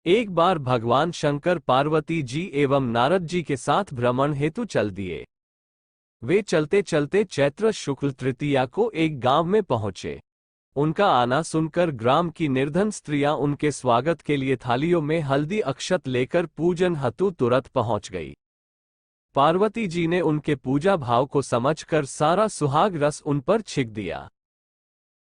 एक बार भगवान शंकर पार्वती जी एवं नारद जी के साथ भ्रमण हेतु चल दिए। वे चलते चलते चैत्र शुक्ल तृतीया को एक गांव में पहुंचे। उनका आना सुनकर ग्राम की निर्धन स्त्रियां उनके स्वागत के लिए थालियों में हल्दी अक्षत लेकर पूजन हेतु तुरंत पहुंच गई। पार्वती जी ने उनके पूजा भाव को समझकर सारा सुहाग रस उन पर छिक दिया।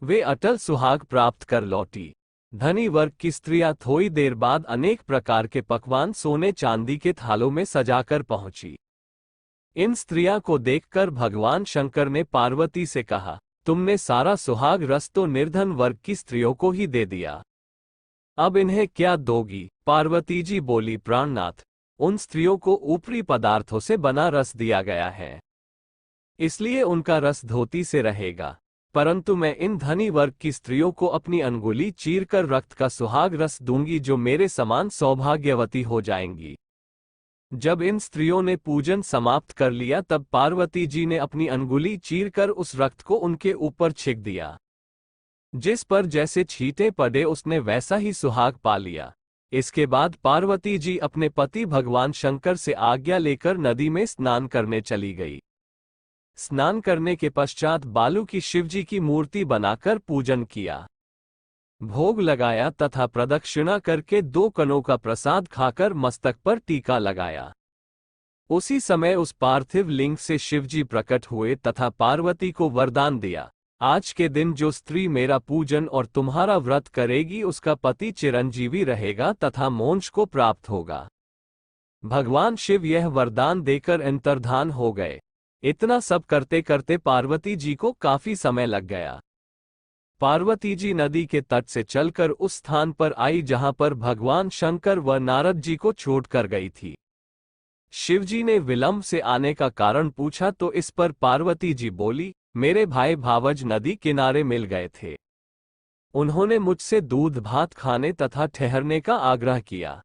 वे अटल सुहाग प्राप्त कर लौटी। धनी वर्ग की स्त्रियां थोड़ी देर बाद अनेक प्रकार के पकवान सोने चांदी के थालों में सजाकर पहुंची। इन स्त्रियां को देखकर भगवान शंकर ने पार्वती से कहा, तुमने सारा सुहाग रस तो निर्धन वर्ग की स्त्रियों को ही दे दिया, अब इन्हें क्या दोगी? पार्वती जी बोली, प्राणनाथ, उन स्त्रियों को ऊपरी पदार्थों से बना रस दिया गया है, इसलिए उनका रस धोती से रहेगा, परंतु मैं इन धनी वर्ग की स्त्रियों को अपनी अंगुली चीरकर रक्त का सुहाग रस दूंगी, जो मेरे समान सौभाग्यवती हो जाएंगी। जब इन स्त्रियों ने पूजन समाप्त कर लिया तब पार्वती जी ने अपनी अंगुली चीरकर उस रक्त को उनके ऊपर छिक दिया। जिस पर जैसे छींटे पड़े उसने वैसा ही सुहाग पा लिया। इसके बाद पार्वती जी अपने पति भगवान शंकर से आज्ञा लेकर नदी में स्नान करने चली गई। स्नान करने के पश्चात बालू की शिवजी की मूर्ति बनाकर पूजन किया, भोग लगाया तथा प्रदक्षिणा करके 2 कणों का प्रसाद खाकर मस्तक पर टीका लगाया। उसी समय उस पार्थिव लिंग से शिवजी प्रकट हुए तथा पार्वती को वरदान दिया, आज के दिन जो स्त्री मेरा पूजन और तुम्हारा व्रत करेगी उसका पति चिरंजीवी रहेगा तथा मोक्ष को प्राप्त होगा। भगवान शिव यह वरदान देकर अंतर्धान हो गए। इतना सब करते करते पार्वती जी को काफी समय लग गया। पार्वती जी नदी के तट से चलकर उस स्थान पर आई जहां पर भगवान शंकर व नारद जी को छोड़कर गई थी। शिवजी ने विलंब से आने का कारण पूछा तो इस पर पार्वती जी बोली, मेरे भाई भावज नदी किनारे मिल गए थे। उन्होंने मुझसे दूध भात खाने तथा ठहरने का आग्रह किया,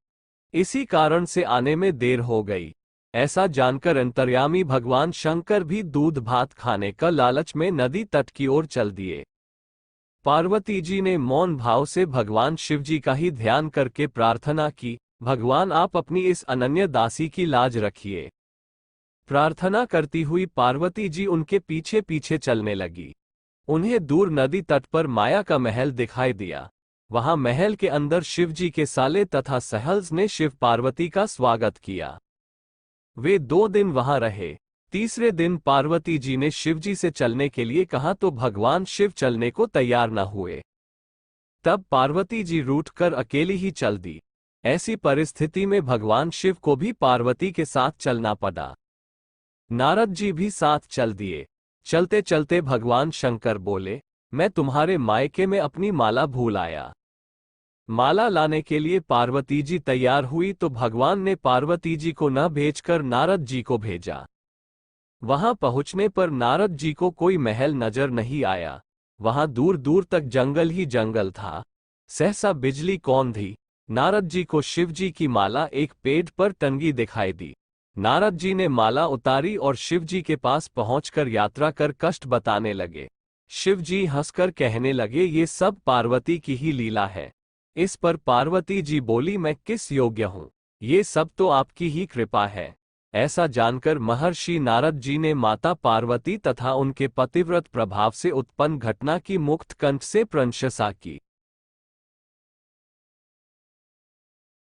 इसी कारण से आने में देर हो गई। ऐसा जानकर अंतर्यामी भगवान शंकर भी दूध भात खाने का लालच में नदी तट की ओर चल दिए। पार्वती जी ने मौन भाव से भगवान शिवजी का ही ध्यान करके प्रार्थना की, भगवान आप अपनी इस अनन्य दासी की लाज रखिए। प्रार्थना करती हुई पार्वती जी उनके पीछे पीछे चलने लगी। उन्हें दूर नदी तट पर माया का महल दिखाई दिया। वहां महल के अंदर शिवजी के साले तथा सहल्स ने शिव पार्वती का स्वागत किया। वे 2 दिन वहां रहे। तीसरे दिन पार्वती जी ने शिवजी से चलने के लिए कहा तो भगवान शिव चलने को तैयार न हुए। तब पार्वती जी रूठकर अकेली ही चल दी। ऐसी परिस्थिति में भगवान शिव को भी पार्वती के साथ चलना पड़ा। नारद जी भी साथ चल दिए। चलते चलते भगवान शंकर बोले, मैं तुम्हारे मायके में अपनी माला भूल आया। माला लाने के लिए पार्वती जी तैयार हुई तो भगवान ने पार्वती जी को न भेजकर नारद जी को भेजा। वहां पहुंचने पर नारद जी को कोई महल नजर नहीं आया। वहां दूर दूर तक जंगल ही जंगल था। सहसा बिजली कौंधी। नारद जी को शिवजी की माला एक पेड़ पर टंगी दिखाई दी। नारद जी ने माला उतारी और शिवजी के पास पहुंचकर यात्रा कर कष्ट बताने लगे। शिवजी हंसकर कहने लगे, ये सब पार्वती की ही लीला है। इस पर पार्वती जी बोली, मैं किस योग्य हूँ, ये सब तो आपकी ही कृपा है। ऐसा जानकर महर्षि नारद जी ने माता पार्वती तथा उनके पतिव्रत प्रभाव से उत्पन्न घटना की मुक्त कंठ से प्रशंसा की।